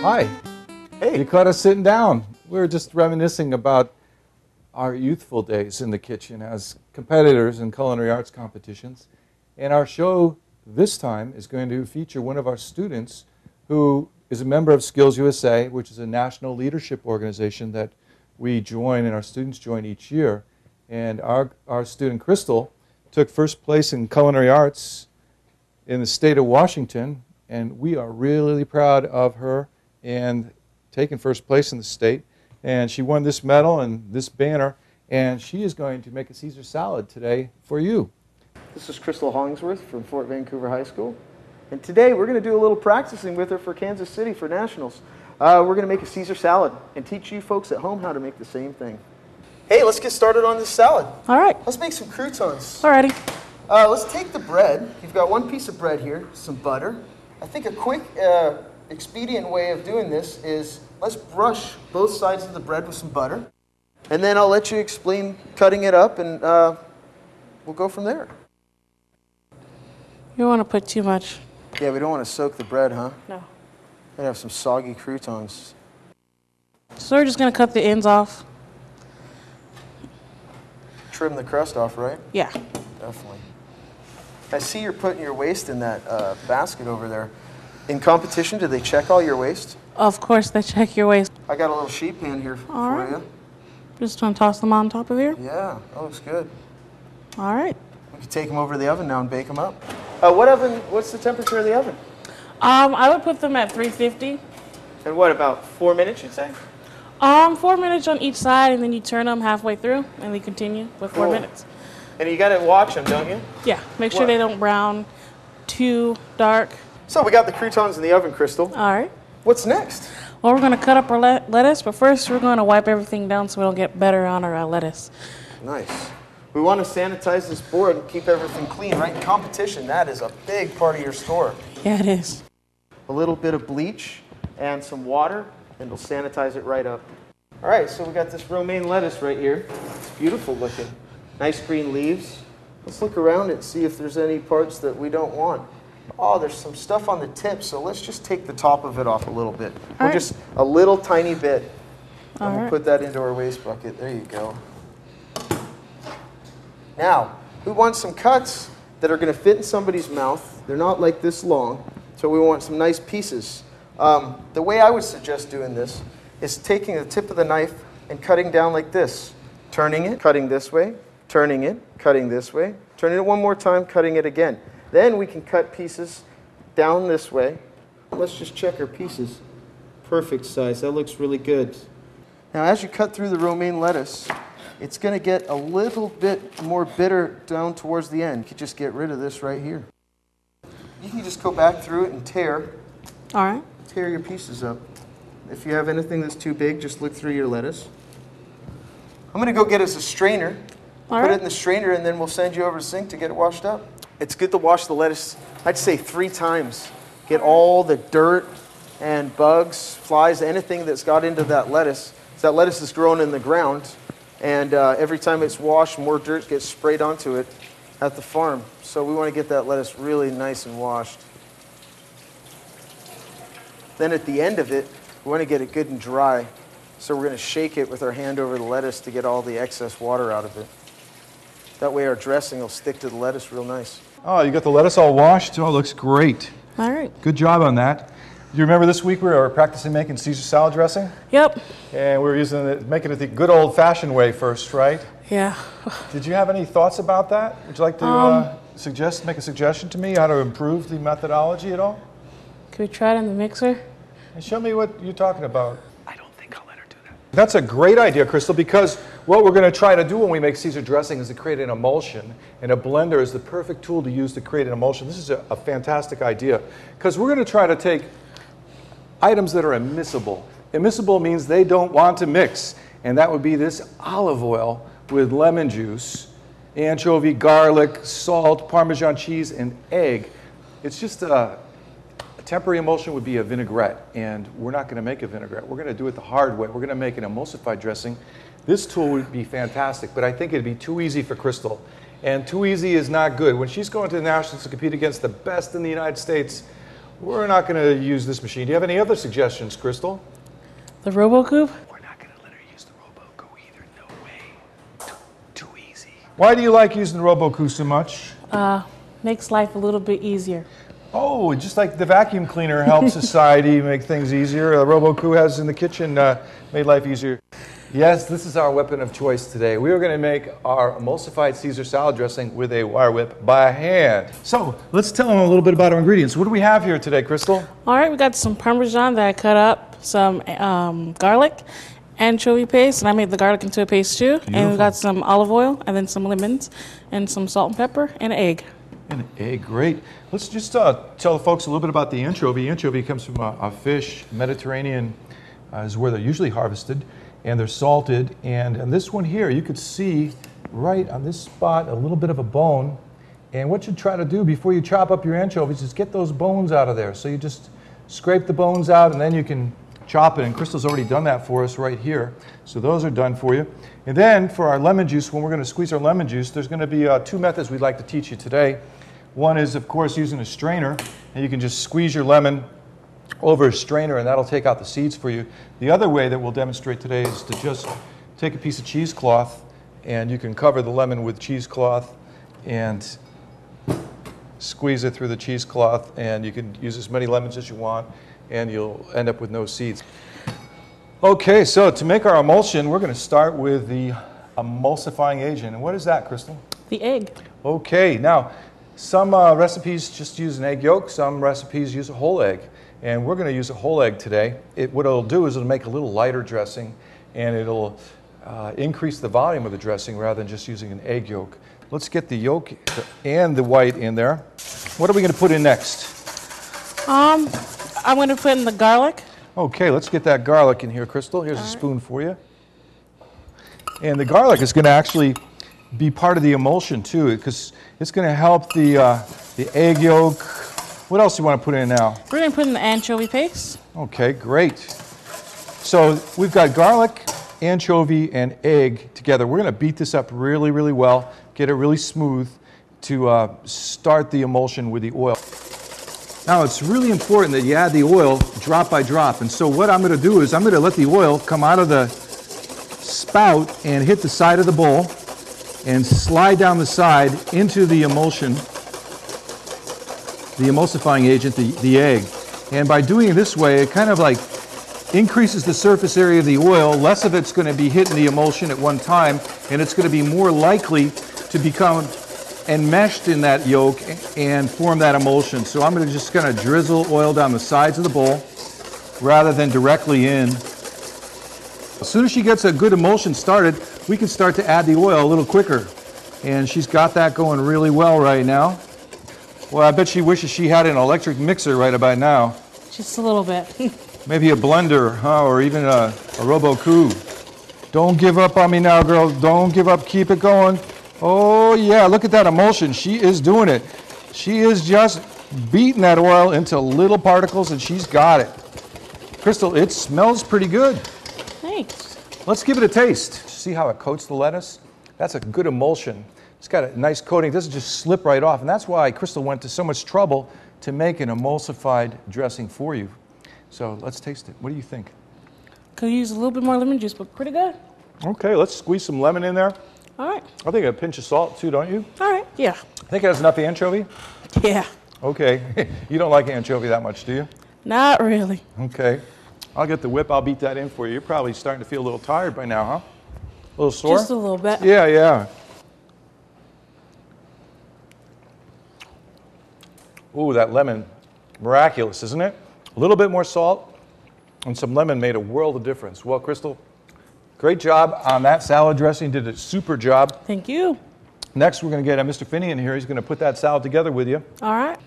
Hi. Hey. You caught us sitting down. We were just reminiscing about our youthful days in the kitchen as competitors in culinary arts competitions. And our show this time is going to feature one of our students who is a member of Skills USA, which is a national leadership organization that we join and our students join each year. And our student, Crystal, took first place in culinary arts in the state of Washington. And we are really proud of her and taking first place in the state. And she won this medal and this banner. And she is going to make a Caesar salad today for you. This is Crystal Hollingsworth from Fort Vancouver High School. And today we're going to do a little practicing with her for Kansas City for nationals. We're going to make a Caesar salad and teach you folks at home how to make the same thing. Hey, let's get started on this salad. All right. Let's make some croutons. Alrighty. Let's take the bread. You've got one piece of bread here, some butter. I think a quick, expedient way of doing this is let's brush both sides of the bread with some butter. And then I'll let you explain cutting it up, and we'll go from there. You don't want to put too much. Yeah, we don't want to soak the bread, huh? No. We'd have some soggy croutons. So we're just going to cut the ends off. Trim the crust off, right? Yeah. Definitely. I see you're putting your waste in that basket over there. In competition, do they check all your waste? Of course, they check your waist. I got a little sheet pan here for you. Just going to toss them on top of here. Yeah, that looks good. All right. We can take them over to the oven now and bake them up. What's the temperature of the oven? I would put them at 350. And what, about 4 minutes, you'd say? 4 minutes on each side, and then you turn them halfway through, and they continue with 4 minutes. And you got to watch them, don't you? Yeah. Make sure they don't brown too dark. So we got the croutons in the oven, Crystal. All right. What's next? Well, we're going to cut up our lettuce, but first we're going to wipe everything down so we don't get better on our lettuce. Nice. We want to sanitize this board and keep everything clean, right? In competition, that is a big part of your store. Yeah, it is. A little bit of bleach and some water, and it'll sanitize it right up. All right, so we got this romaine lettuce right here. It's beautiful looking. Nice green leaves. Let's look around it and see if there's any parts that we don't want. Oh, there's some stuff on the tip, so let's just take the top of it off a little bit. Just a little tiny bit. And we'll put that into our waste bucket. There you go. Now, we want some cuts that are going to fit in somebody's mouth. They're not like this long, so we want some nice pieces. The way I would suggest doing this is taking the tip of the knife and cutting down like this. Turning it, cutting this way, turning it, cutting this way, turning it one more time, cutting it again. Then we can cut pieces down this way. Let's just check our pieces. Perfect size. That looks really good. Now, as you cut through the romaine lettuce, it's going to get a little bit more bitter down towards the end. You can just get rid of this right here. You can just go back through it and tear. All right. Tear your pieces up. If you have anything that's too big, just look through your lettuce. I'm going to go get us a strainer. Put it in the strainer, and then we'll send you over to the sink to get it washed up. It's good to wash the lettuce, I'd say 3 times. Get all the dirt and bugs, flies, anything that's got into that lettuce. That lettuce is growing in the ground, and every time it's washed, more dirt gets sprayed onto it at the farm. So we want to get that lettuce really nice and washed. Then at the end of it, we want to get it good and dry. So we're going to shake it with our hand over the lettuce to get all the excess water out of it. That way our dressing will stick to the lettuce real nice. Oh, you got the lettuce all washed? Oh, it looks great. All right. Good job on that. Do you remember this week we were practicing making Caesar salad dressing? Yep. And we were making it the good old-fashioned way first, right? Yeah. Did you have any thoughts about that? Would you like to make a suggestion to me how to improve the methodology at all? Can we try it in the mixer? And show me what you're talking about. I don't think I'll let her do that. That's a great idea, Crystal, because what we're going to try to do when we make Caesar dressing is to create an emulsion, and a blender is the perfect tool to use to create an emulsion. This is a fantastic idea, because we're going to try to take items that are immiscible. Immiscible means they don't want to mix, and that would be this olive oil with lemon juice, anchovy, garlic, salt, Parmesan cheese, and egg. It's just a temporary emulsion would be a vinaigrette, and we're not going to make a vinaigrette. We're going to do it the hard way. We're going to make an emulsified dressing. This tool would be fantastic, but I think it'd be too easy for Crystal, and too easy is not good. When she's going to the nationals to compete against the best in the United States, We're not going to use this machine. Do you have any other suggestions, Crystal? The RoboCube? We're not going to let her use the RoboCoo either. No way. Too easy. Why do you like using the RoboCoo so much? Makes life a little bit easier. Oh, just like the vacuum cleaner helps society make things easier, the RoboCoo has in the kitchen made life easier. Yes, this is our weapon of choice today. We are going to make our emulsified Caesar salad dressing with a wire whip by hand. So let's tell them a little bit about our ingredients. What do we have here today, Crystal? All right, we got some Parmesan that I cut up, some garlic, anchovy paste, and I made the garlic into a paste too. Beautiful. And we got some olive oil, and then some lemons, and some salt and pepper, and an egg. An egg, great. Let's just tell the folks a little bit about the anchovy. Anchovy comes from a fish. Mediterranean is where they're usually harvested, and they're salted. And this one here, you could see right on this spot a little bit of a bone. And what you try to do before you chop up your anchovies is get those bones out of there. So you just scrape the bones out, and then you can chop it. And Crystal's already done that for us right here. So those are done for you. And then for our lemon juice, when we're going to squeeze our lemon juice, there's going to be two methods we'd like to teach you today. One is, of course, using a strainer, and you can just squeeze your lemon over a strainer, and that'll take out the seeds for you. The other way that we'll demonstrate today is to just take a piece of cheesecloth, and you can cover the lemon with cheesecloth and squeeze it through the cheesecloth, and you can use as many lemons as you want, and you'll end up with no seeds. Okay, so to make our emulsion, we're going to start with the emulsifying agent. And what is that, Crystal? The egg. Okay, now, some recipes just use an egg yolk, some recipes use a whole egg, and we're going to use a whole egg today. What it'll do is it'll make a little lighter dressing, and it'll increase the volume of the dressing rather than just using an egg yolk. Let's get the yolk and the white in there. What are we going to put in next? I'm going to put in the garlic. Okay, let's get that garlic in here, Crystal. Here's a spoon for you. And the garlic is going to actually be part of the emulsion too, because it's going to help the egg yolk. What else do you want to put in now? We're going to put in the anchovy paste. Okay, great. So we've got garlic, anchovy, and egg together. We're going to beat this up really, really well, get it really smooth to start the emulsion with the oil. Now it's really important that you add the oil drop by drop. And so what I'm going to do is I'm going to let the oil come out of the spout and hit the side of the bowl and slide down the side into the emulsion, the emulsifying agent, the egg. And by doing it this way, it kind of like increases the surface area of the oil. Less of it's going to be hitting the emulsion at one time, and it's going to be more likely to become enmeshed in that yolk and form that emulsion. So I'm going to just kind of drizzle oil down the sides of the bowl rather than directly in. As soon as she gets a good emulsion started, we can start to add the oil a little quicker. And she's got that going really well right now. Well, I bet she wishes she had an electric mixer right about now. Just a little bit. Maybe a blender, huh? Or even a RoboCoo. Don't give up on me now, girl. Don't give up. Keep it going. Oh, yeah. Look at that emulsion. She is doing it. She is just beating that oil into little particles, and she's got it. Crystal, it smells pretty good. Thanks. Let's give it a taste. See how it coats the lettuce? That's a good emulsion. It's got a nice coating. It doesn't just slip right off. And that's why Crystal went to so much trouble to make an emulsified dressing for you. So let's taste it. What do you think? Could use a little bit more lemon juice, but pretty good. Okay, let's squeeze some lemon in there. All right. I think a pinch of salt too, don't you? All right. Yeah. I think it has enough anchovy. Yeah. Okay. You don't like anchovy that much, do you? Not really. Okay. I'll get the whip. I'll beat that in for you. You're probably starting to feel a little tired by now, huh? A little sore? Just a little bit. Yeah, yeah. Ooh, that lemon. Miraculous, isn't it? A little bit more salt and some lemon made a world of difference. Well, Crystal, great job on that salad dressing. Did a super job. Thank you. Next, we're going to get Mr. Finney in here. He's going to put that salad together with you. All right.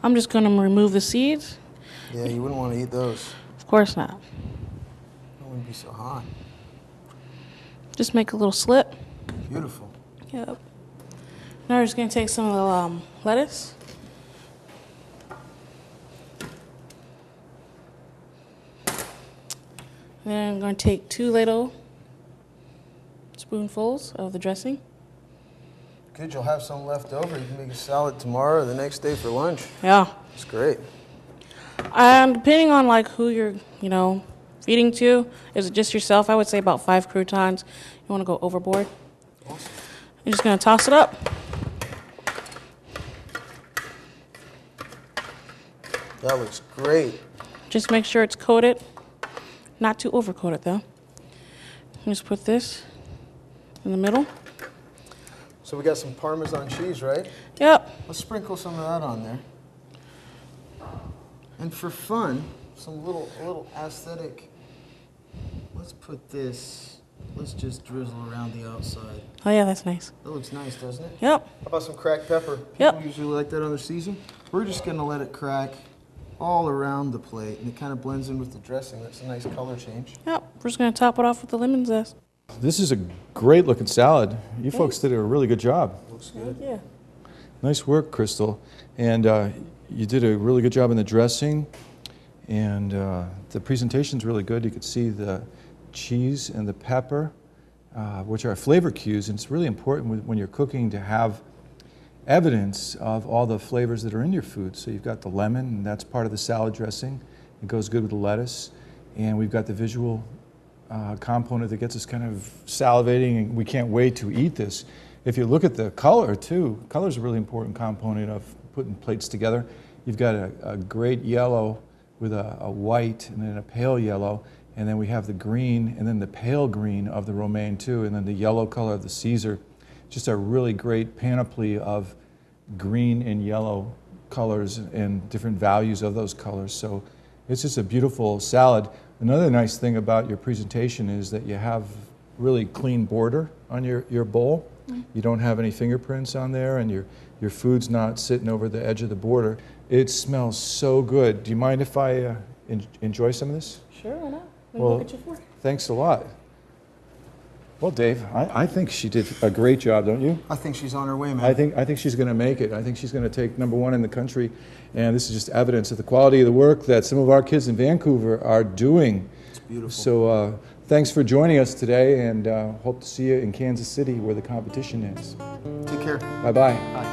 I'm just going to remove the seeds. Yeah, you wouldn't want to eat those. Of course not. It wouldn't be so hot. Just make a little slit. Beautiful. Yep. Now we're just going to take some of the lettuce. Then I'm going to take 2 little spoonfuls of the dressing. Good, you'll have some left over. You can make a salad tomorrow or the next day for lunch. Yeah. It's great. And depending on like who you're, feeding to, is it just yourself? I would say about 5 croutons. You want to go overboard. Awesome. You're just going to toss it up. That looks great. Just make sure it's coated. Not too overcoated though. Just put this in the middle. So we got some Parmesan cheese, right? Yep. Let's sprinkle some of that on there. And for fun, a little aesthetic. Let's put this. Let's just drizzle around the outside. Oh yeah, that's nice. That looks nice, doesn't it? Yep. How about some cracked pepper? Yep. People usually like that on their season. We're just gonna let it crack all around the plate, and it kind of blends in with the dressing. That's a nice color change. Yep. We're just going to top it off with the lemon zest. This is a great looking salad. You folks did a really good job. Looks good. Yeah. Nice work, Crystal. And you did a really good job in the dressing. And the presentation's really good. You could see the cheese and the pepper, which are flavor cues. And it's really important when you're cooking to have evidence of all the flavors that are in your food. So you've got the lemon, and that's part of the salad dressing. It goes good with the lettuce. And we've got the visual component that gets us kind of salivating, and we can't wait to eat this. If you look at the color too, color is a really important component of putting plates together. You've got a great yellow with a white and then a pale yellow, and then we have the green and then the pale green of the romaine too, and then the yellow color of the Caesar. Just a really great panoply of green and yellow colors and different values of those colors. So it's just a beautiful salad. Another nice thing about your presentation is that you have really clean border on your bowl. You don't have any fingerprints on there, and your food's not sitting over the edge of the border. It smells so good. Do you mind if I enjoy some of this? Sure, why not? Well, Look at your fork. thanks a lot. Well, Dave, I think she did a great job, don't you? I think she's on her way, man. I think she's going to make it. I think she's going to take #1 in the country, and this is just evidence of the quality of the work that some of our kids in Vancouver are doing. It's beautiful. So thanks for joining us today, and hope to see you in Kansas City where the competition is. Take care. Bye-bye. Bye.